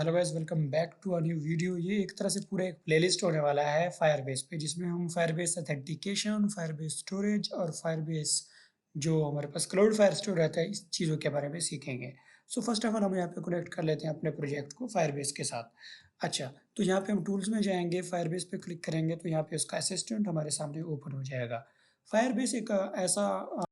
Hello guys, welcome back to a new video. ये एक तरह से पूरा एक प्लेलिस्ट होने वाला है फायरबेस पे, जिसमें हम फायरबेस ऑथेंटिकेशन, फायरबेस स्टोरेज और फायरबेस जो हमारे पास क्लाउड फायर स्टोर रहता है, इस चीज़ों के बारे में सीखेंगे। सो फर्स्ट ऑफ ऑल हम यहाँ पे कनेक्ट कर लेते हैं अपने प्रोजेक्ट को फायरबेस के साथ। अच्छा, तो यहाँ पे हम टूल्स में जाएंगे, फायरबेस पे क्लिक करेंगे तो यहाँ पे उसका असिस्टेंट हमारे सामने ओपन हो जाएगा। फायरबेस एक ऐसा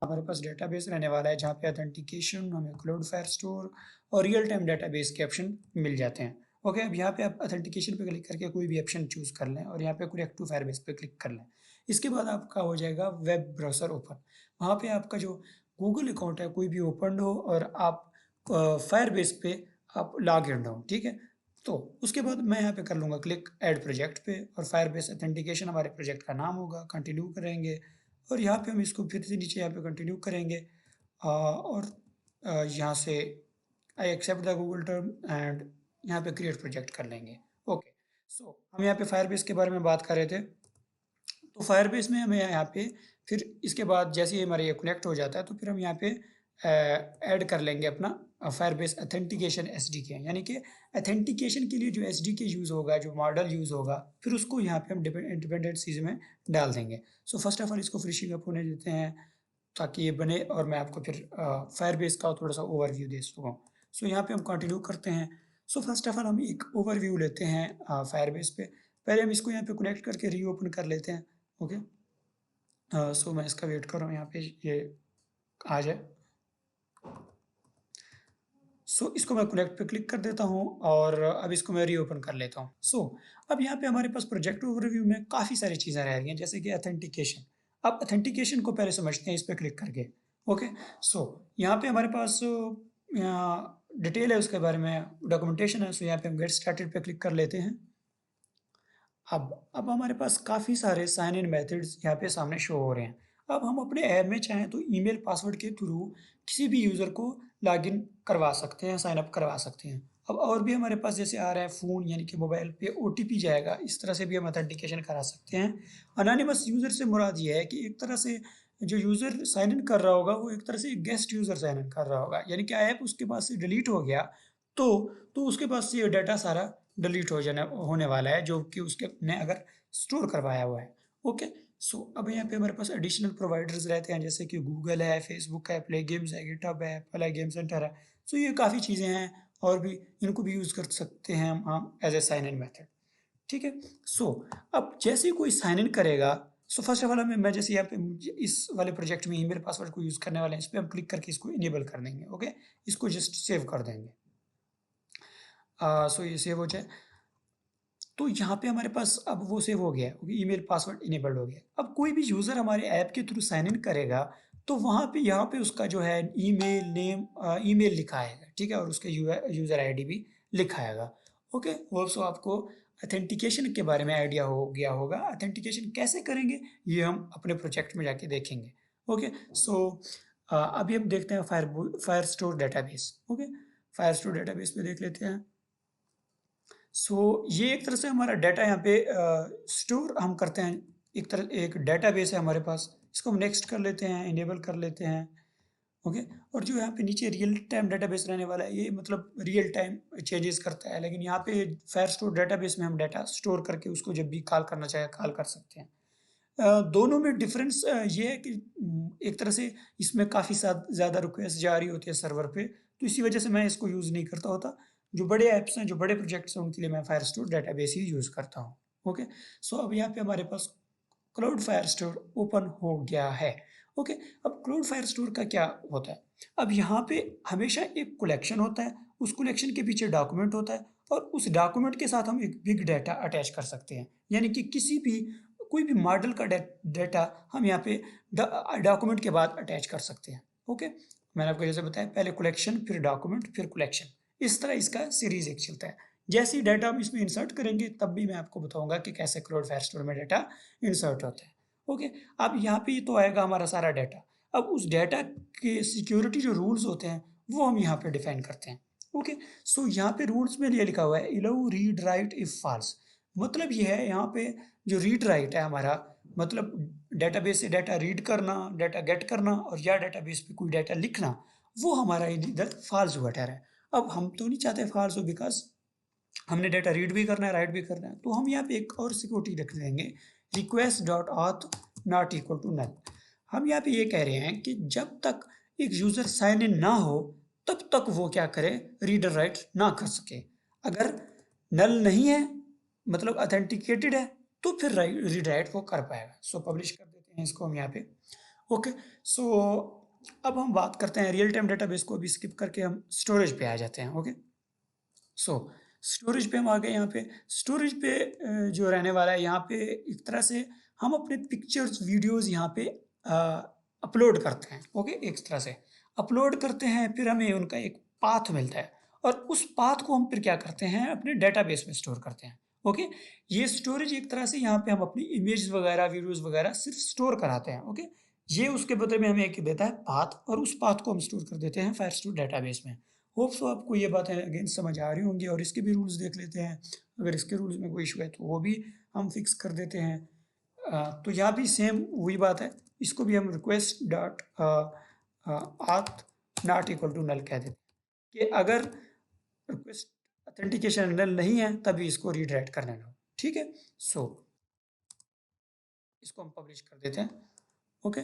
हमारे पास डेटाबेस रहने वाला है जहाँ पे ऑथेंटिकेशन, हमें क्लाउड फायर स्टोर और रियल टाइम डेटाबेस के ऑप्शन मिल जाते हैं। ओके, अब यहाँ पे आप ऑथेंटिकेशन पे क्लिक करके कोई भी ऑप्शन चूज कर लें और यहाँ पे कनेक्ट टू फायरबेस पे क्लिक कर लें। इसके बाद आपका हो जाएगा वेब ब्राउज़र ओपन। वहाँ पे आपका जो गूगल अकाउंट है कोई भी ओपन हो और आप फायरबेस पे आप लॉग इन हो, ठीक है। तो उसके बाद मैं यहाँ पे कर लूँगा क्लिक ऐड प्रोजेक्ट पे और फायरबेस ऑथेंटिकेशन हमारे प्रोजेक्ट का नाम होगा। कंटिन्यू करेंगे और यहाँ पे हम इसको फिर से नीचे यहाँ पे कंटिन्यू करेंगे और यहाँ से I accept the Google term and यहाँ पे क्रिएट प्रोजेक्ट कर लेंगे। ओके, सो हम यहाँ पे फायरबेस के बारे में बात कर रहे थे। तो फायरबेस में हमें यहाँ पे फिर इसके बाद जैसे ही हमारे ये कनेक्ट हो जाता है तो फिर हम यहाँ पे ऐड कर लेंगे अपना फायरबेस ऑथेंटिकेशन एसडीके, यानी कि ऑथेंटिकेशन के लिए जो एसडीके यूज़ होगा, जो मॉडल यूज़ होगा, फिर उसको यहाँ पे हम डिपेंडेंसीज में डाल देंगे। सो फर्स्ट ऑफ ऑल इसको फिनिशिंग अप होने देते हैं ताकि ये बने और मैं आपको फिर फायरबेस का थोड़ा सा ओवरव्यू दे सकूँ। सो यहाँ पे हम कंटिन्यू करते हैं। सो फर्स्ट ऑफ ऑल हम एक ओवरव्यू लेते हैं फायरबेस पे। पहले हम इसको यहाँ पे कनेक्ट करके रीओपन कर लेते हैं। ओके, सो मैं इसका वेट कर रहा हूँ यहाँ पे ये आ जाए। सो इसको मैं कनेक्ट पे क्लिक कर देता हूँ और अब इसको मैं रीओपन कर लेता हूँ। सो अब यहाँ पे हमारे पास प्रोजेक्ट ओवरव्यू में काफ़ी सारी चीज़ें रह रही हैं, जैसे कि ऑथेंटिकेशन। अब ऑथेंटिकेशन को पहले समझते हैं इस पे क्लिक करके। ओके, सो यहाँ पे हमारे पास यहाँ डिटेल है उसके बारे में, डॉक्यूमेंटेशन है। सो यहाँ पे हम गेट स्टार्टेड पे क्लिक कर लेते हैं। अब हमारे पास काफ़ी सारे साइन इन मेथड्स यहाँ पे सामने शो हो रहे हैं। अब हम अपने ऐप में चाहें तो ईमेल पासवर्ड के थ्रू किसी भी यूज़र को लॉगिन करवा सकते हैं, साइन अप करवा सकते हैं। अब और भी हमारे पास जैसे आ रहा है फ़ोन, यानी कि मोबाइल पे ओटीपी जाएगा, इस तरह से भी हम ऑथेंटिकेशन करा सकते हैं। अनोनिमस यूज़र से मुराद ये है कि एक तरह से जो यूज़र साइन इन कर रहा होगा वो एक तरह से गेस्ट यूज़र साइन इन कर रहा होगा, यानी कि ऐप उसके पास से डिलीट हो गया तो उसके पास से ये डाटा सारा डिलीट हो जाने होने वाला है जो कि उसके ने अगर स्टोर करवाया हुआ है। ओके, सो अब यहाँ पे हमारे पास एडिशनल प्रोवाइडर्स रहते हैं, जैसे कि गूगल है, फेसबुक है, प्ले गेम्स है, गिटहब है, एप्पल है, गेम सेंटर है। सो ये काफ़ी चीज़ें हैं और भी इनको भी यूज़ कर सकते हैं हम as a sign in method, ठीक है। सो अब जैसे ही कोई साइन इन करेगा, सो फर्स्ट ऑफ ऑल हमें मैं जैसे यहाँ पे इस वाले प्रोजेक्ट में ईमेल पासवर्ड को यूज़ करने वाले हैं, इस पर हम क्लिक करके इसको इनेबल कर देंगे। ओके, इसको जस्ट सेव कर देंगे। सो ये सेव हो जाए तो यहाँ पे हमारे पास अब वो सेव हो गया है, ईमेल पासवर्ड इनेबल्ड हो गया। अब कोई भी यूज़र हमारे ऐप के थ्रू साइन इन करेगा तो वहाँ पे यहाँ पे उसका जो है ईमेल नेम, ईमेल लिखा आएगा, ठीक है, और उसके यूज़र आईडी भी लिखा आएगा। ओके, होप्स आपको ऑथेंटिकेशन के बारे में आइडिया हो गया होगा। ऑथेंटिकेशन कैसे करेंगे ये हम अपने प्रोजेक्ट में जाके देखेंगे। ओके, सो अभी हम देखते हैं fire store database. Okay, fire store database पे देख लेते हैं। सो ये एक तरह से हमारा डाटा यहाँ पे स्टोर हम करते हैं, एक तरह एक डेटाबेस है हमारे पास। इसको हम नेक्स्ट कर लेते हैं, इनेबल कर लेते हैं। ओके, और जो यहाँ पे नीचे रियल टाइम डेटाबेस रहने वाला है, ये मतलब रियल टाइम चेंजेस करता है, लेकिन यहाँ पे फायर स्टोर डेटाबेस में हम डाटा स्टोर करके उसको जब भी कॉल करना चाहे कॉल कर सकते हैं। दोनों में डिफरेंस ये है कि एक तरह से इसमें काफ़ी ज़्यादा रिक्वेस्ट जा रही होती है सर्वर पे, तो इसी वजह से मैं इसको यूज़ नहीं करता होता। जो बड़े ऐप्स हैं, जो बड़े प्रोजेक्ट्स हैं, उनके लिए मैं फायर स्टोर डेटाबेस ही यूज़ करता हूँ। ओके, सो अब यहाँ पे हमारे पास क्लाउड फायर स्टोर ओपन हो गया है। ओके, अब क्लाउड फायर स्टोर का क्या होता है? अब यहाँ पे हमेशा एक कलेक्शन होता है, उस कलेक्शन के पीछे डॉक्यूमेंट होता है और उस डॉक्यूमेंट के साथ हम एक बिग डाटा अटैच कर सकते हैं, यानी कि किसी भी कोई भी मॉडल का डाटा हम यहाँ पे डॉक्यूमेंट के बाद अटैच कर सकते हैं। ओके, मैंने आपको जैसे बताया, पहले कलेक्शन, फिर डॉक्यूमेंट, फिर कलेक्शन, इस तरह इसका सीरीज एक चलता है। जैसे ही डाटा हम इसमें इंसर्ट करेंगे तब भी मैं आपको बताऊंगा कि कैसे क्लाउड फायर स्टोर में डाटा इंसर्ट होता है। ओके, अब यहाँ पे तो आएगा हमारा सारा डाटा। अब उस डाटा के सिक्योरिटी जो रूल्स होते हैं वो हम यहाँ पे डिफाइन करते हैं। ओके, सो यहाँ पे रूल्स में ये लिखा हुआ है, allow read write if false. मतलब ये है यहाँ पे जो रीड राइट है हमारा, मतलब डेटाबेस से डाटा रीड करना, डाटा गेट करना और या डेटाबेस पे कोई डाटा लिखना, वो हमारा इधर फॉल्स हुआ ठहरा है। अब हम तो नहीं चाहते फॉल्स हो, बिकॉज हमने डाटा रीड भी करना है, राइट भी करना है, तो हम यहाँ पे एक और सिक्योरिटी रख देंगे, request dot auth not equal to null. हम यहाँ पे ये कह रहे हैं कि जब तक एक यूज़र साइन इन ना हो तब तक वो क्या करे, रीड और राइट ना कर सके। अगर नल नहीं है, मतलब अथेंटिकेटेड है, तो फिर रीड राइट वो कर पाएगा। सो पब्लिश कर देते हैं इसको हम यहाँ पे। ओके, सो अब हम बात करते हैं रियल टाइम डेटाबेस को, अभी स्किप करके हम स्टोरेज पे आ जाते हैं। ओके, सो स्टोरेज पे हम आ गए। यहाँ पे स्टोरेज पे जो रहने वाला है, यहाँ पे एक तरह से हम अपने पिक्चर्स वीडियोस यहाँ पे अपलोड करते हैं। ओके, एक तरह से अपलोड करते हैं, फिर हमें उनका एक पाथ मिलता है और उस पाथ को हम फिर क्या करते हैं, अपने डेटाबेस में स्टोर करते हैं। ओके, ये स्टोरेज एक तरह से यहाँ पे हम अपनी इमेज वगैरह, वीडियोस वगैरह सिर्फ स्टोर कराते हैं। ओके, ये उसके बदले में हमें एक देता है पाथ, और उस पाथ को हम स्टोर कर देते हैं फायरस्टोर डेटाबेस में। होप सो आपको ये बातें अगेन समझ आ रही होंगी, और इसके भी रूल्स देख लेते हैं। अगर इसके रूल्स में कोई इशू है तो वो भी हम फिक्स कर देते हैं। तो यहाँ भी सेम वही बात है, इसको भी हम रिक्वेस्ट डॉट आथ नॉट इक्वल टू नल कह देते हैं कि अगर रिक्वेस्ट अथेंटिकेशन नल नहीं है तभी इसको रीड राइट करने दो। ठीक है, सो इसको हम पब्लिश कर देते हैं। ओके,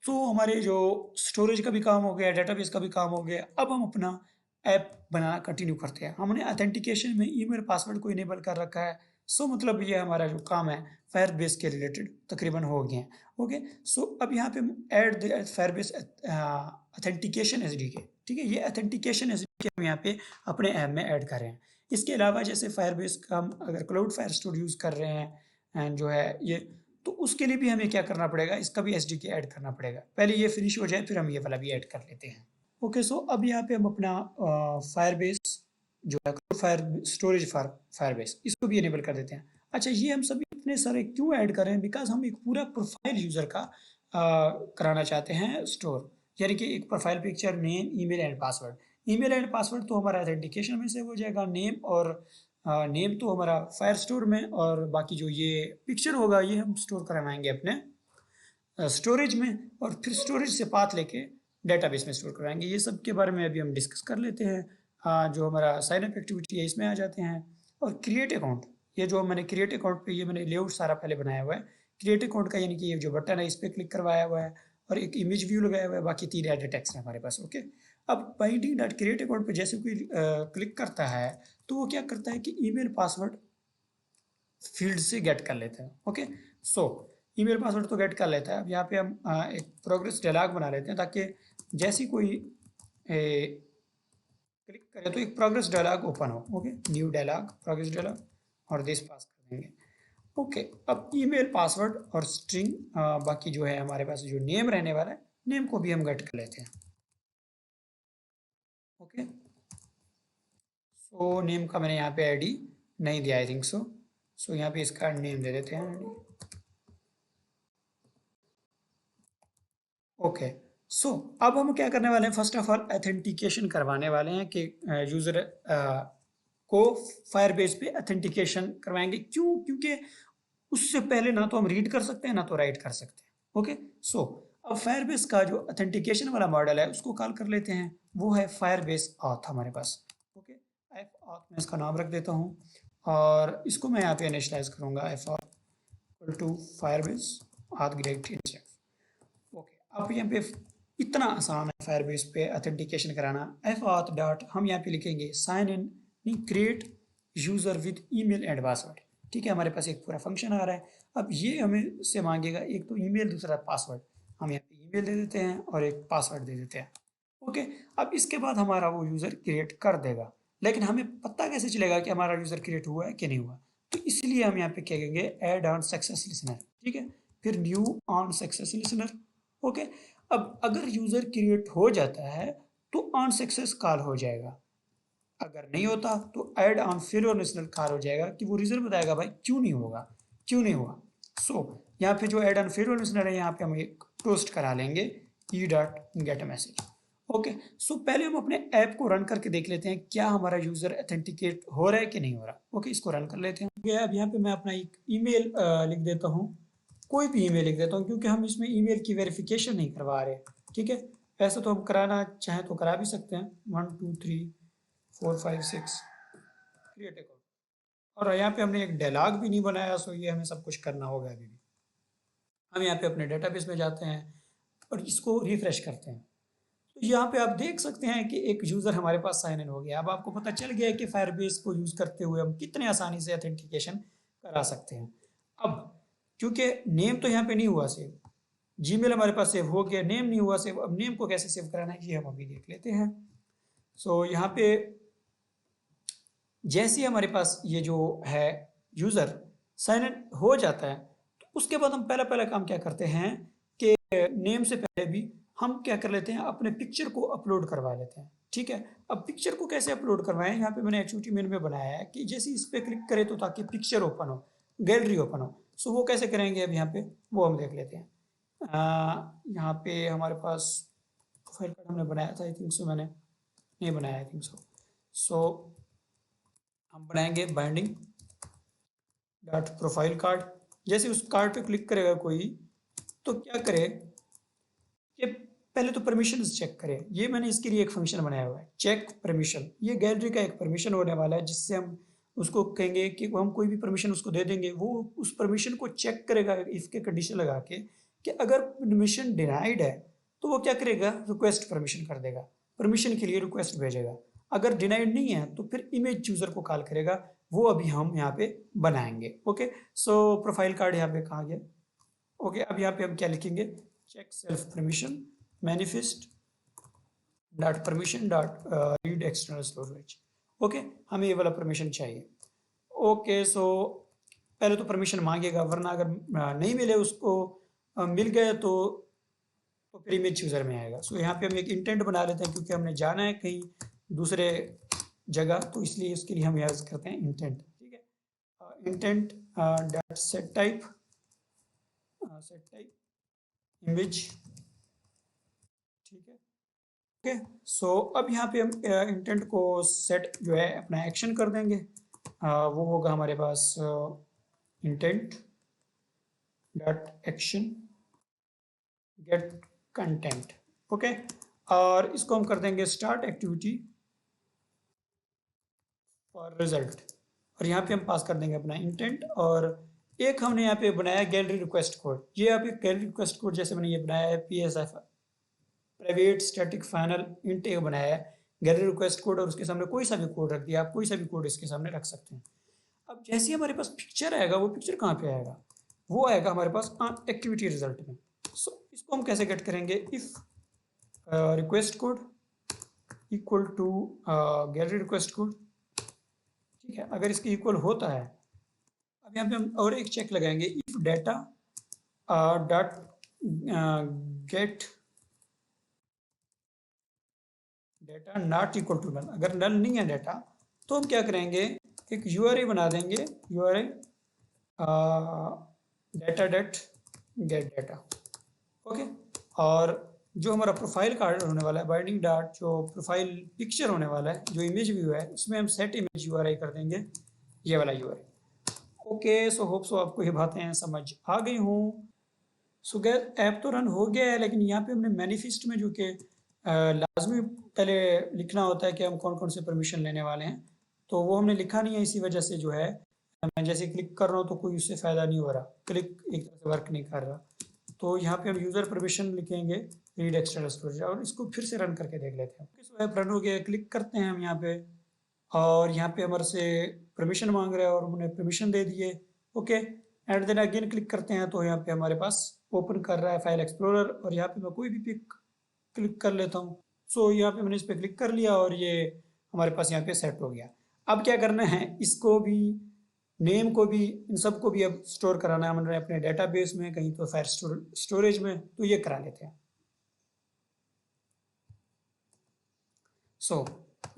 तो हमारे जो स्टोरेज का भी काम हो गया, डेटाबेस का भी काम हो गया। अब हम अपना ऐप बनाना कंटिन्यू करते हैं। हमने अथेंटिकेशन में ईमेल पासवर्ड को इनेबल कर रखा है। सो मतलब ये हमारा जो काम है फायरबेस के रिलेटेड तकरीबन हो गए हैं। ओके, सो अब यहाँ पे add the Firebase authentication SDK. ठीक है, ये अथेंटिकेशन एसडीके हम यहाँ पे अपने ऐप में ऐड कर रहे हैं। इसके अलावा जैसे फायरबेस का हम अगर क्लाउड फायरस्टोर यूज़ कर रहे हैं एंड जो है ये, तो उसके लिए भी हमें क्या करना पड़ेगा, इसका भी एसडीके ऐड करना पड़ेगा। पहले ये फिनिश हो जाए फिर हम ये वाला भी ऐड कर लेते हैं। ओके, सो अब यहाँ पे हम अपना फायरबेस जो है फायर स्टोरेज फॉर फायरबेस, इसको भी इनेबल कर देते हैं। अच्छा, ये हम सभी इतने सारे क्यों ऐड कर रहे हैं, बिकॉज हम एक पूरा प्रोफाइल यूज़र का कराना चाहते हैं स्टोर, यानी कि एक profile picture, name, email and password. Email and password तो हमारा ऑथेंटिकेशन में सेव हो जाएगा, नेम और नेम तो हमारा फायर स्टोर में, और बाकी जो ये पिक्चर होगा ये हम स्टोर करवाएंगे अपने स्टोरेज में, और फिर स्टोरेज से पाथ लेके डेटाबेस में स्टोर करवाएंगे। ये सब के बारे में अभी हम डिस्कस कर लेते हैं। जो हमारा साइन अप एक्टिविटी है इसमें आ जाते हैं, और क्रिएट अकाउंट, ये जो मैंने क्रिएट अकाउंट पे ये मैंने लेआउट सारा पहले बनाया हुआ है क्रिएट अकाउंट का, यानी कि ये जो बटन है इस पर क्लिक करवाया हुआ है और एक इमेज व्यू लगाया हुआ है, बाकी 3 एडिट टेक्स्ट है हमारे पास। ओके, अब बाइंडिंग डॉट क्रिएट अकाउंट पे जैसे कोई क्लिक करता है तो वो क्या करता है कि ईमेल पासवर्ड फील्ड से गेट कर लेता है। ओके, सो ईमेल पासवर्ड तो गेट कर लेता है। अब यहाँ पे हम एक प्रोग्रेस डायलॉग बना लेते हैं, ताकि जैसी कोई क्लिक करे तो एक प्रोग्रेस डायलॉग ओपन हो। Okay, new dialog, progress dialog, और दिस पास कर देंगे। ओके, अब ईमेल पासवर्ड और स्ट्रिंग, बाकी जो है हमारे पास जो नेम रहने वाला है, नेम को भी हम गेट कर लेते हैं। ओके, सो नेम का मैंने यहाँ पे आईडी नहीं दिया, आई थिंक सो। सो यहाँ पे इसका नेम दे देते हैं आईडी। ओके, सो अब हम क्या करने वाले हैं, फर्स्ट ऑफ ऑल अथेंटिकेशन करवाने वाले हैं कि यूज़र को फायरबेस पे अथेंटिकेशन करवाएंगे। क्यों? क्योंकि उससे पहले ना तो हम रीड कर सकते हैं ना तो राइट कर सकते हैं। ओके, सो अब फायरबेस का जो अथेंटिकेशन वाला मॉडल है उसको कॉल कर लेते हैं, वो है फायरबेस ऑथ हमारे पास। ओके, एफ ऑथ में इसका नाम रख देता हूँ, और इसको मैं यहाँ पे इनिशियलाइज करूँगा F auth equal to Firebase auth great instance. Okay, अब यहाँ पे इतना आसान है फायरबेस पे अथेंटिकेशन कराना। एफ ऑथ डॉट हम यहाँ पे लिखेंगे sign in create user with email and password. ठीक है, हमारे पास एक पूरा फंक्शन आ रहा है। अब ये हमें से मांगेगा एक तो ईमेल, दूसरा पासवर्ड। हम यहाँ पे ईमेल दे देते हैं और एक पासवर्ड दे देते हैं। ओके, अब इसके बाद हमारा वो यूज़र क्रिएट कर देगा, लेकिन हमें पता कैसे चलेगा कि हमारा यूज़र क्रिएट हुआ है कि नहीं हुआ? तो इसलिए हम यहाँ पे क्या कहेंगे, ऐड ऑन सक्सेस लिसनर। ठीक है, फिर new on success listener. Okay, अब अगर यूज़र क्रिएट हो जाता है तो ऑन सक्सेस कॉल हो जाएगा, अगर नहीं होता तो add on failure listener call हो जाएगा, कि वो रीजन बताएगा भाई क्यों नहीं होगा, क्यों नहीं हुआ। सो यहाँ पे जो ऐड ऑन फेलियर लिसनर है यहाँ पे हम एक टोस्ट करा लेंगे e dot get message. Okay, so पहले हम अपने ऐप को रन करके देख लेते हैं क्या हमारा यूज़र अथेंटिकेट हो रहा है कि नहीं हो रहा। ओके, इसको रन कर लेते हैं। अब यहाँ पे मैं अपना एक ईमेल लिख देता हूँ, कोई भी ईमेल लिख देता हूँ, क्योंकि हम इसमें ईमेल की वेरिफिकेशन नहीं करवा रहे। ठीक है, ऐसा तो हम कराना चाहें तो करा भी सकते हैं, 1 2 3 4 5 6 क्रिएट अकाउंट। और यहाँ पे हमने एक डायलॉग भी नहीं बनाया, सो ये हमें सब कुछ करना होगा अभी भी। हम यहाँ पे अपने डेटाबेस में जाते हैं और इसको रिफ्रेश करते हैं। तो यहाँ पे आप देख सकते हैं कि एक यूज़र हमारे पास साइन इन हो गया। अब आपको पता चल गया है कि फायरबेस को यूज़ करते हुए हम कितने आसानी से ऑथेंटिकेशन करा सकते हैं। अब क्योंकि नेम तो यहाँ पे नहीं हुआ सेव, जीमेल हमारे पास सेव हो गया, नेम नहीं हुआ सेव। अब नेम को कैसे सेव कराना है ये हम अभी देख लेते हैं। सो यहाँ पे जैसे ही हमारे पास ये जो है यूज़र साइन इन हो जाता है, तो उसके बाद हम पहला पहला काम क्या करते हैं कि नेम से पहले भी हम क्या कर लेते हैं, अपने पिक्चर को अपलोड करवा लेते हैं। ठीक है, अब पिक्चर को कैसे अपलोड करवाएं, यहाँ पे मैंने एक्टिविटी मेनू में बनाया है कि जैसे इस पर क्लिक करें तो ताकि पिक्चर ओपन हो, गैलरी ओपन हो। सो वो कैसे करेंगे अब यहाँ पे वो हम देख लेते हैं। यहाँ पे हमारे पास प्रोफाइल कार्ड हमने बनाया था, आई थिंक सो मैंने नहीं बनाया, आई थिंक सो हम बनाएंगे बाइंडिंग डॉट प्रोफाइल कार्ड। जैसे उस कार्ड पे क्लिक करेगा कोई तो क्या करे कि पहले तो परमिशन चेक करे। ये मैंने इसके लिए एक फंक्शन बनाया हुआ है, चेक परमिशन। ये गैलरी का एक परमिशन होने वाला है जिससे हम उसको कहेंगे कि हम कोई भी परमिशन उसको दे देंगे, वो उस परमिशन को चेक करेगा इफ के कंडीशन लगा के कि अगर परमिशन डिनाइड है तो वो क्या करेगा, रिक्वेस्ट परमिशन कर देगा, परमिशन के लिए रिक्वेस्ट भेजेगा। अगर डिनाइड नहीं है तो फिर इमेज यूजर को कॉल करेगा, वो अभी हम यहाँ पे बनाएंगे। ओके, सो प्रोफाइल कार्ड यहाँ पे कहाँ गया। ओके, अब यहाँ पे हम क्या लिखेंगे, check self permission manifest dot permission dot read external storage. Okay, हमें ये वाला परमिशन चाहिए। ओके, सो पहले तो परमिशन मांगेगा, वरना अगर नहीं मिले उसको, मिल गए तो फिर इमेज यूज़र में आएगा। सो यहाँ पे हम एक इंटेंट बना लेते हैं क्योंकि हमने जाना है कहीं दूसरे जगह, तो इसलिए उसके लिए हम यूज़ करते हैं इंटेंट। ठीक है, intent dot set type image. ठीक है, ओके, सो अब यहाँ पे हम इंटेंट को सेट जो है अपना एक्शन कर देंगे। वो होगा हमारे पास intent dot action get content. Okay, और इसको हम कर देंगे स्टार्ट एक्टिविटी फॉर रिजल्ट। और यहाँ पे हम पास कर देंगे अपना इंटेंट, और एक हमने यहाँ पे बनाया गैलरी रिक्वेस्ट कोड। ये आप एक गैलरी रिक्वेस्ट कोड जैसे मैंने ये बनाया है, PSF private static final int एक बनाया है गैलरी रिक्वेस्ट कोड, और उसके सामने कोई सा भी कोड रख दिया। आप कोई सा भी कोड इसके सामने रख सकते हैं। अब जैसे ही हमारे पास पिक्चर आएगा, वो पिक्चर कहाँ पे आएगा, वो आएगा हमारे पास एक्टिविटी रिजल्ट में। सो इसको हम कैसे गेट करेंगे, if request code equal to gallery request code. ठीक है, अगर इसके इक्वल होता है, अब यहाँ पे हम और एक चेक लगाएंगे, if data dot get data not equal to null. अगर नल नहीं है डाटा तो हम क्या करेंगे, एक URI बना देंगे, URI data dot get data. Okay, और जो हमारा प्रोफाइल कार्ड होने वाला है, बाइंडिंग डॉट जो प्रोफाइल पिक्चर होने वाला है, जो इमेज व्यू है, उसमें हम सेट इमेज URI कर देंगे, ये वाला URI। Okay, so hope so आपको ये बातें समझ आ गई हूँ। सो गैस ऐप तो रन हो गया है, लेकिन यहाँ पे हमने मैनिफेस्ट में जो कि लाजमी पहले लिखना होता है कि हम कौन कौन से परमिशन लेने वाले हैं, तो वो हमने लिखा नहीं है। इसी वजह से जो है मैं जैसे क्लिक कर रहा हूँ तो कोई उससे फ़ायदा नहीं हो रहा, क्लिक एक तरह से वर्क नहीं कर रहा। तो यहाँ पे हम यूज़र परमिशन लिखेंगे रीड एक्सटर्नल स्टोरेज, और इसको फिर से रन करके देख लेते हैं। सो ऐप रन हो गया, क्लिक करते हैं हम यहाँ पे, और यहाँ पे हमारे से परमिशन मांग रहा है और हमने परमिशन दे दिए। Okay, and then again click करते हैं तो यहाँ पे हमारे पास ओपन कर रहा है फाइल एक्सप्लोरर, और यहाँ पे मैं कोई भी पिक क्लिक कर लेता हूँ। सो यहाँ पे मैंने इस पर क्लिक कर लिया और ये हमारे पास यहाँ पे सेट हो गया। अब क्या करना है, इसको भी, नेम को भी, इन सबको भी अब स्टोर कराना है हमने अपने डेटाबेस में, कहीं तो फाइल स्टोरेज में, तो ये करा लेते हैं। सो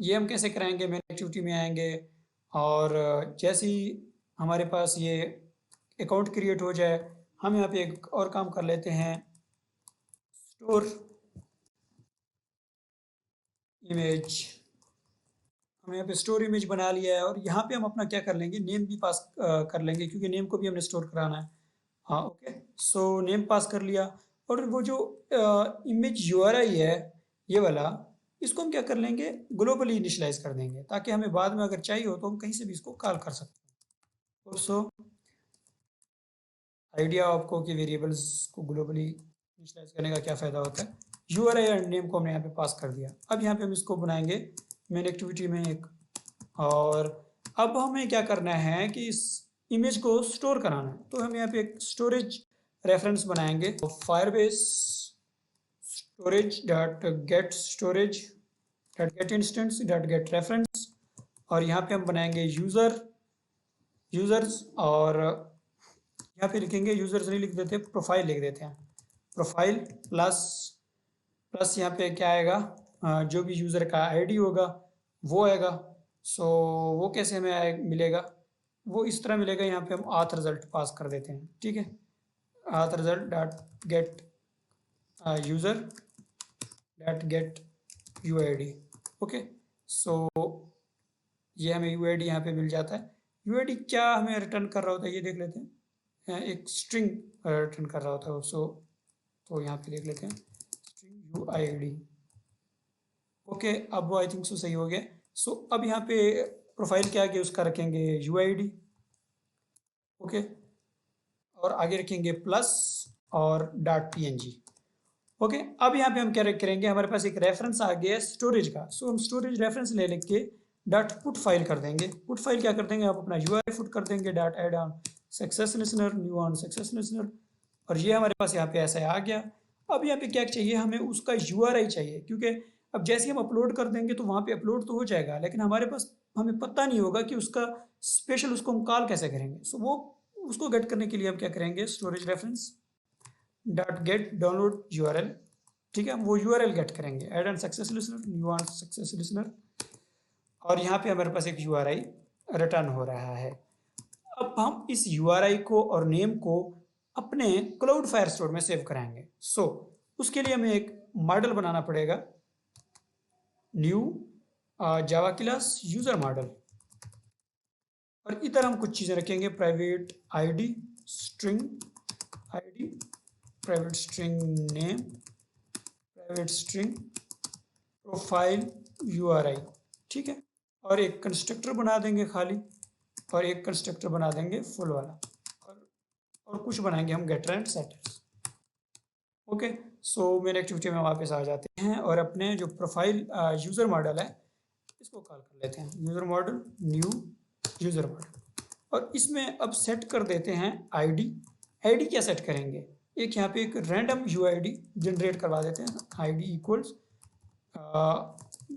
ये हम कैसे कराएंगे, मेन एक्टिविटी में आएंगे, और जैसे ही हमारे पास ये अकाउंट क्रिएट हो जाए, हम यहाँ पे एक और काम कर लेते हैं, स्टोर इमेज। हमने यहाँ पे स्टोर इमेज बना लिया है, और यहाँ पे हम अपना क्या कर लेंगे, नेम भी पास कर लेंगे, क्योंकि नेम को भी हमने स्टोर कराना है। हाँ, ओके, सो नेम पास कर लिया, और वो जो इमेज URI है ये वाला, इसको हम क्या कर लेंगे, ग्लोबली इनिशियलाइज कर देंगे, ताकि हमें बाद में अगर चाहिए हो तो हम कहीं से भी इसको कॉल कर सकते हैं। सो आइडिया आपको कि वेरिएबल्स को ग्लोबली इनिशियलाइज करने का क्या फ़ायदा होता है। यूआरआई एंड नेम को हमने यहाँ पे पास कर दिया। अब यहाँ पे हम इसको बनाएंगे मेन एक्टिविटी में एक, और अब हमें क्या करना है कि इस इमेज को स्टोर कराना है। तो हम यहाँ पे एक स्टोरेज रेफरेंस बनाएंगे, तो Firebase storage dot gate storage dot get instance dot gate reference, और यहाँ पे हम बनाएंगे यूजर्स, और यहाँ पे लिखेंगे यूजर्स नहीं लिख देते, प्रोफाइल लिख देते हैं। प्रोफाइल प्लस यहाँ पे क्या आएगा, जो भी यूज़र का आईडी होगा वो आएगा। सो वो कैसे हमें मिलेगा, वो इस तरह मिलेगा, यहाँ पे हम आथ रिजल्ट पास कर देते हैं, ठीक है। Auth result dot get user dot get U I D. Okay, so ये हमें यू आई डी यहाँ पे मिल जाता है। यू आई डी क्या हमें रिटर्न कर रहा होता है ये देख लेते हैं, एक स्ट्रिंग रिटर्न कर रहा होता है। सो तो यहाँ पे देख लेते हैं string you I D. Okay, अब आई थिंक सो सही हो गया। सो अब यहाँ पे प्रोफाइल के आगे उसका रखेंगे यू आई डी, ओके, और आगे रखेंगे प्लस और dot P N G. Okay, अब यहाँ पे हम क्या करेंगे, हमारे पास एक रेफरेंस आ गया स्टोरेज का। सो हम स्टोरेज रेफरेंस ले लेके डॉट पुट फाइल कर देंगे। पुट फाइल क्या कर देंगे, आप अपना यू आई पुट कर देंगे dot add on success listener, new on success listener, और ये हमारे पास यहाँ पे ऐसा आ गया। अब यहाँ पे क्या चाहिए, हमें उसका यूआरआई चाहिए, क्योंकि अब जैसे हम अपलोड कर देंगे तो वहाँ पे अपलोड तो हो जाएगा, लेकिन हमारे पास हमें पता नहीं होगा कि उसका स्पेशल उसको हम कॉल कैसे करेंगे। सो वो उसको गेट करने के लिए हम क्या करेंगे, storage reference dot get download URL, ठीक है, हम वो यूआरएल गेट करेंगे, add and success listener, new on success listener, और यहाँ पे हमारे पास एक यूआरआई रिटर्न हो रहा है। अब हम इस यूआरआई को और नेम को अपने क्लाउड फायर स्टोर में सेव कराएंगे। सो उसके लिए हमें एक मॉडल बनाना पड़ेगा, new Java class user model, और इधर हम कुछ चीज़ें रखेंगे, private ID string ID, private string name, private string profile URI, ठीक है, और एक कंस्ट्रक्टर बना देंगे खाली, और एक कंस्ट्रक्टर बना देंगे फुल वाला, और कुछ बनाएंगे हम गेटर एंड सेटर्स। ओके, सो मेरे एक्टिविटी में वापस आ जाते हैं और अपने जो प्रोफाइल यूज़र मॉडल है इसको कॉल कर लेते हैं, user model new user model, और इसमें अब सेट कर देते हैं आईडी। आईडी क्या सेट करेंगे, एक यहाँ पे एक रैंडम यूआईडी जनरेट करवा देते हैं, ID equals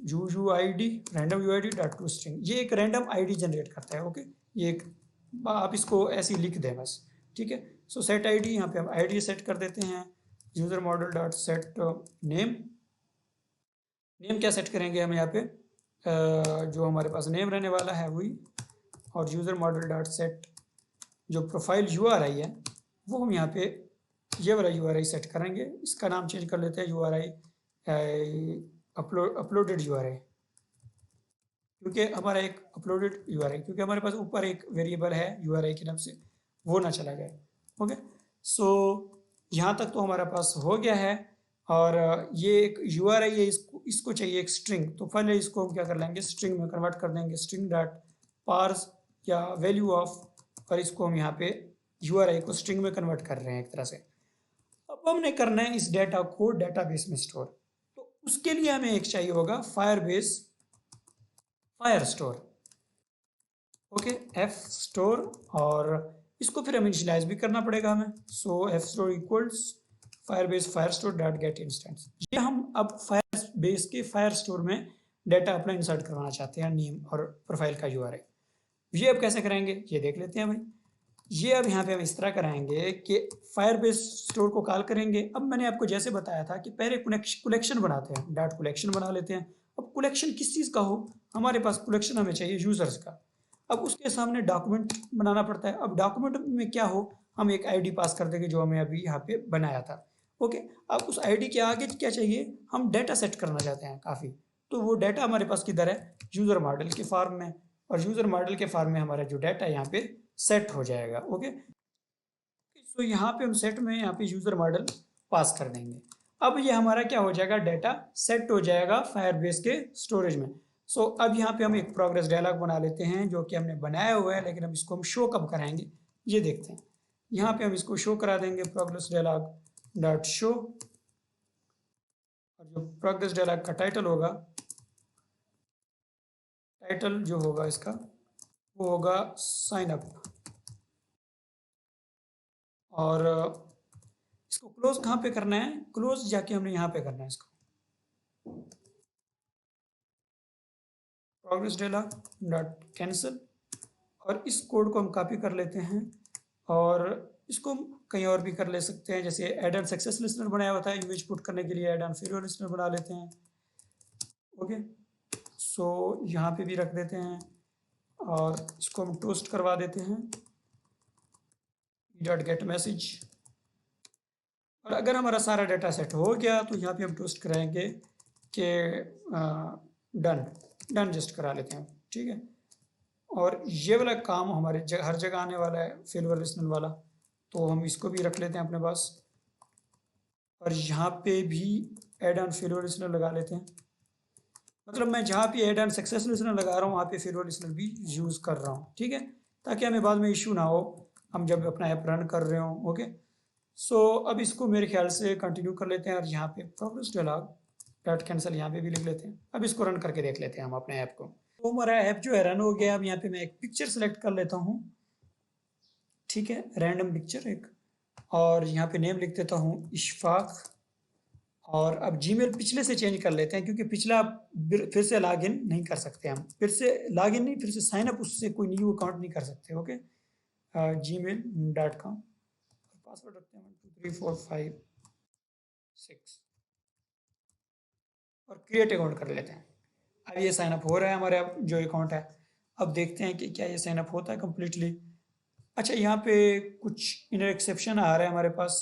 you I D random you I D dot to string, ये एक रैंडम आईडी जनरेट करता है। ओके, ये एक आप इसको ऐसे ही लिख दें बस, ठीक है। सो सेट आईडी, यहाँ पे हम आईडी सेट कर देते हैं, user model dot set name, name क्या सेट करेंगे हम यहाँ पे, जो हमारे पास नेम रहने वाला है वही, और यूज़र मॉडल डॉट सेट जो प्रोफाइल यूआरआई है वो हम यहाँ पे ये वाला यूआरआई सेट करेंगे, इसका नाम चेंज कर लेते हैं यूआरआई अपलोडेड यूआरआई, क्योंकि हमारा एक अपलोडेड यूआरआई, क्योंकि हमारे पास ऊपर एक वेरिएबल है यूआरआई के नाम से, वो ना चला गया। ओके, सो यहाँ तक तो हमारे पास हो गया है, और ये एक यूआरआई है, इसको चाहिए एक स्ट्रिंग, तो पहले इसको हम क्या कर लेंगे, स्ट्रिंग में कन्वर्ट कर देंगे, स्ट्रिंग डॉट पार्स या वैल्यू ऑफ, और इसको हम यहाँ पे यूआरआई को स्ट्रिंग में कन्वर्ट कर रहे हैं एक तरह से। अब हमने करना है इस डेटा को डेटाबेस में स्टोर, तो उसके लिए हमें एक चाहिए होगा Firestore. Okay, F store, और इसको फिर हमें इनिशियलाइज भी करना पड़ेगा हमें। So F store equals Firestore dot get instance, ये हम अब फायर बेस के फायर स्टोर में डेटा अपना इंसर्ट करवाना चाहते हैं, नेम और प्रोफाइल का यूआरआई। ये अब कैसे करेंगे ये देख लेते हैं भाई। ये अब यहाँ पे हम इस तरह कराएंगे कि फायरबेस स्टोर को कॉल करेंगे। अब मैंने आपको जैसे बताया था कि पहले कलेक्शन बनाते हैं, डॉट कलेक्शन बना लेते हैं। अब कलेक्शन किस चीज़ का हो, हमारे पास कलेक्शन हमें चाहिए यूज़र्स का। अब उसके सामने डॉक्यूमेंट बनाना पड़ता है। अब डॉक्यूमेंट में क्या हो, हम एक आईडी पास कर देंगे जो हमें अभी यहाँ पे बनाया था। ओके, अब उस आईडी के आगे क्या चाहिए, हम डेटा सेट करना चाहते हैं काफ़ी, तो वो डेटा हमारे पास किधर है, यूज़र मॉडल के फॉर्म में, और यूज़र मॉडल के फॉर्म में हमारा जो डेटा यहाँ पे सेट हो जाएगा। ओके, तो यहाँ पे हम सेट में यहाँ पे यूज़र मॉडल पास कर देंगे। अब ये हमारा क्या हो जाएगा, डाटा सेट हो जाएगा फायरबेस के स्टोरेज में। सो अब यहाँ पे हम एक प्रोग्रेस डायलॉग बना लेते हैं जो कि हमने बनाया हुआ है, लेकिन अब इसको हम शो कब कराएंगे ये देखते हैं। यहाँ पे हम इसको शो करा देंगे प्रोग्रेस डायलॉग डॉट शो, और जो प्रोग्रेस डायलॉग का टाइटल होगा, टाइटल जो होगा इसका वो होगा साइन अप। और इसको क्लोज कहाँ पे करना है, क्लोज जाके हमने यहाँ पे करना है इसको, प्रोग्रेस डायलॉग डॉट कैंसिल। और इस कोड को हम कॉपी कर लेते हैं और इसको हम कहीं और भी कर ले सकते हैं, जैसे एड ऑन सक्सेस लिस्टनर बनाया हुआ था इमेज पुट करने के लिए, एड ऑन फेलियर लिस्टनर बना लेते हैं। ओके, सो यहाँ पे भी रख देते हैं और इसको हम टोस्ट करवा देते हैं डॉट गेट मैसेज। और अगर हमारा सारा डाटा सेट हो गया तो यहाँ पे हम टोस्ट कराएंगे कि डन, डन जस्ट करा लेते हैं, ठीक है। और ये वाला काम हमारे हर जगह आने वाला है, फेलियर लिस्टनर वाला, तो हम इसको भी रख लेते हैं अपने पास। और यहाँ पे भी एड ऑन फेलियर लिस्टनर लगा लेते हैं, मतलब मैं जहाँ पे एड ऑन सक्सेस लिस्टनर लगा रहा हूँ वहाँ पे फेलियर लिस्टनर भी यूज़ कर रहा हूँ, ठीक है, ताकि हमें बाद में इशू ना हो हम जब अपना ऐप रन कर रहे हो। ओके, सो अब इसको मेरे ख्याल से कंटिन्यू कर लेते हैं और यहाँ पे प्रोग्रेस डायलॉग डॉट कैंसिल यहाँ पे भी लिख लेते हैं। अब इसको रन करके देख लेते हैं हम अपने ऐप को। तो हमारा ऐप जो है रन हो गया। अब यहाँ पे मैं एक पिक्चर सेलेक्ट कर लेता हूँ, ठीक है, रैंडम पिक्चर एक, और यहाँ पे नेम लिख देता हूँ इशफाक। और अब जीमेल पिछले से चेंज कर लेते हैं क्योंकि पिछला फिर से लॉगिन नहीं कर सकते हम, फिर से लॉगिन नहीं, फिर से साइन अप उससे कोई न्यू अकाउंट नहीं कर सकते। ओके, gmail.com, पासवर्ड रखते हैं 12345 6 और क्रिएट अकाउंट कर लेते हैं। अब ये साइन अप हो रहा है हमारे जो अकाउंट है। अब देखते हैं कि क्या ये साइन अप होता है कम्प्लीटली। अच्छा, यहाँ पे कुछ इनर एक्सेप्शन आ रहा है हमारे पास।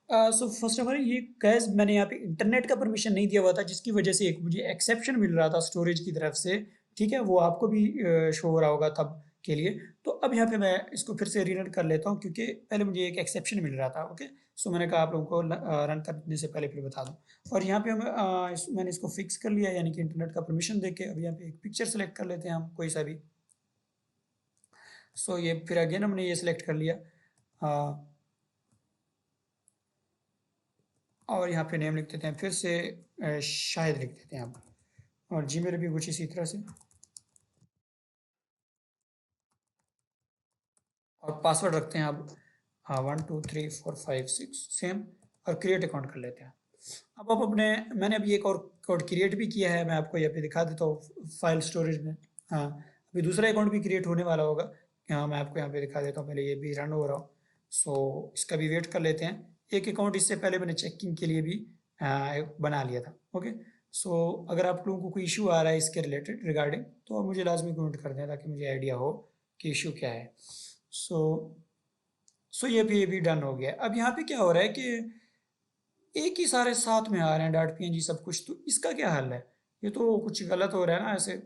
सो फर्स्ट ऑफ ऑल ये गैस मैंने यहाँ पे इंटरनेट का परमिशन नहीं दिया हुआ था, जिसकी वजह से एक मुझे एक्सेप्शन मिल रहा था स्टोरेज की तरफ से, ठीक है, वो आपको भी शो हो रहा होगा तब के लिए। तो अब यहाँ पे मैं इसको फिर से रीरन कर लेता हूँ क्योंकि पहले मुझे एक एक्सेप्शन मिल रहा था। ओके, सो मैंने कहा आप लोगों को रन करने से पहले फिर बता दूँ। और यहाँ पे मैंने इसको फिक्स कर लिया, यानी कि इंटरनेट का परमिशन दे के। अब यहाँ पे एक पिक्चर सेलेक्ट कर लेते हैं हम कोई सा भी। सो ये फिर अगेन हमने ये सिलेक्ट कर लिया और यहाँ पे नेम लिख देते हैं फिर से शायद लिख देते हैं आप, और जीमेल भी कुछ इसी तरह से, और पासवर्ड रखते हैं आप 12345 6 सेम, और क्रिएट अकाउंट कर लेते हैं। अब आप अपने, मैंने अभी एक और अकाउंट क्रिएट भी किया है, मैं आपको यहाँ पे दिखा देता हूँ फाइल स्टोरेज में। हाँ, अभी दूसरा अकाउंट भी क्रिएट होने वाला होगा। हाँ, मैं आपको यहाँ पे दिखा देता हूँ, पहले ये भी रन हो रहा हो। सो इसका भी वेट कर लेते हैं। एक अकाउंट इससे पहले मैंने चेकिंग के लिए भी बना लिया था। ओके, सो अगर आप लोगों को कोई इशू आ रहा है इसके रिलेटेड रिगार्डिंग, तो आप मुझे लाजमी कमेंट कर दें ताकि मुझे आइडिया हो कि इशू क्या है। सो ये भी डन हो गया। अब यहाँ पे क्या हो रहा है कि एक ही सारे साथ में आ रहे हैं, डॉट पीएनजी सब कुछ, तो इसका क्या हल है? ये तो कुछ गलत हो रहा है ना, ऐसे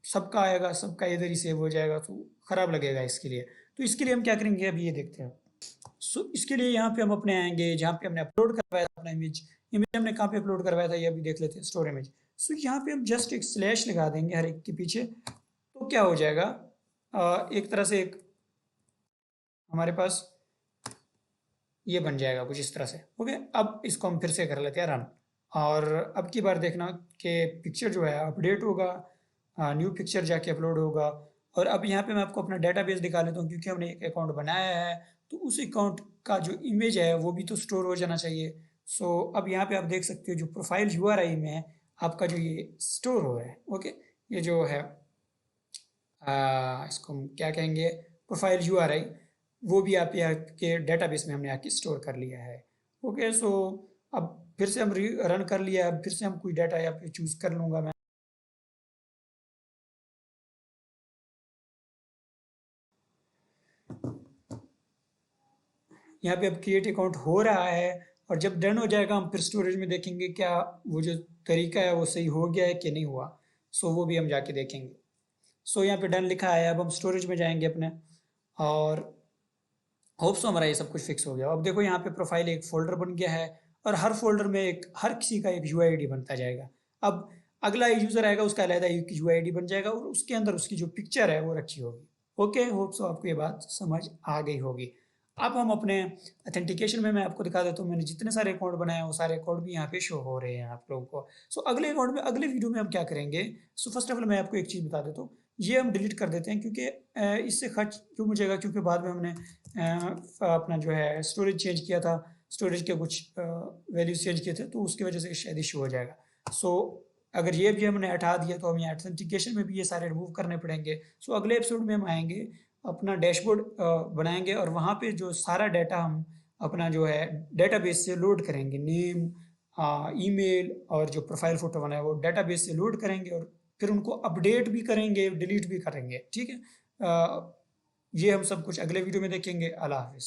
सबका आएगा, सबका इधर ही सेव हो जाएगा तो खराब लगेगा इसके लिए। तो इसके लिए हम क्या करेंगे, अभी ये देखते हैं। सो इसके लिए यहाँ पे हम अपने आएंगे जहाँ पे हमने अपलोड करवाया था अपना इमेज। इमेज हमने कहाँ पे अपलोड करवाया था ये अभी देख लेते हैं, स्टोर इमेज। सो यहाँ पे हम जस्ट एक स्लैश लगा देंगे हर एक के पीछे, तो क्या हो जाएगा, एक तरह से एक हमारे पास ये बन जाएगा कुछ इस तरह से। ओके, अब इसको हम फिर से कर लेते हैं रन, और अब की बार देखना कि पिक्चर जो है अपडेट होगा, न्यू पिक्चर जाके अपलोड होगा। और अब यहाँ पे मैं आपको अपना डेटाबेस दिखा लेता हूँ क्योंकि हमने एक अकाउंट बनाया है, तो उस अकाउंट का जो इमेज है वो भी तो स्टोर हो जाना चाहिए। सो अब यहाँ पे आप देख सकते हो जो प्रोफाइल यूआरआई में आपका जो ये स्टोर हो रहा है। ओके, ये जो है इसको हम क्या कहेंगे, प्रोफाइल यूआरआई, वो भी आप यहाँ के डेटाबेस में हमने आके स्टोर कर लिया है। ओके, सो अब फिर से हम रन कर लिया, अब फिर से हम कोई डाटा यहाँ पे चूज़ कर लूँगा मैं। यहाँ पे अब क्रिएट अकाउंट हो रहा है, और जब डन हो जाएगा हम फिर स्टोरेज में देखेंगे क्या वो जो तरीका है वो सही हो गया है कि नहीं हुआ। सो वो भी हम जाके देखेंगे। सो यहाँ पे डन लिखा है, अब हम स्टोरेज में जाएंगे अपने, और होप सो हमारा ये सब कुछ फिक्स हो गया। अब देखो यहाँ पे प्रोफाइल एक फोल्डर बन गया है, और हर फ़ोल्डर में हर किसी का एक यूआईडी बनता जाएगा। अब अगला यूज़र आएगा, उसका अलग एक यूआईडी बन जाएगा और उसके अंदर उसकी जो पिक्चर है वो रखी होगी। ओके, होप सो आपको ये बात समझ आ गई होगी। अब हम अपने ऑथेंटिकेशन में मैं आपको दिखा देता हूँ, मैंने जितने सारे अकाउंट बनाए हैं वो सारे अकाउंट भी यहाँ पे शो हो रहे हैं आप लोगों को। सो अगले अकाउंट में अगले वीडियो में हम क्या करेंगे, सो फर्स्ट ऑफ ऑल मैं आपको एक चीज़ बता देता हूँ, ये हम डिलीट कर देते हैं क्योंकि इससे खर्च क्यों मुझेगा, क्योंकि बाद में हमने अपना जो है स्टोरेज चेंज किया था, स्टोरेज के कुछ वैल्यूज चेंज किए थे, तो उसकी वजह से शायद इशू हो जाएगा। सो अगर ये भी हमने हटा दिया तो हमें ऑथेंटिकेशन में भी ये सारे रिमूव करने पड़ेंगे। सो अगले एपिसोड में हम आएंगे, अपना डैशबोर्ड बनाएंगे और वहाँ पे जो सारा डाटा हम अपना जो है डेटाबेस से लोड करेंगे, नेम, ईमेल और जो प्रोफाइल फ़ोटो बनाए वो डेटाबेस से लोड करेंगे और फिर उनको अपडेट भी करेंगे, डिलीट भी करेंगे। ठीक है, ये हम सब कुछ अगले वीडियो में देखेंगे। अल्लाह हाफ़िज़।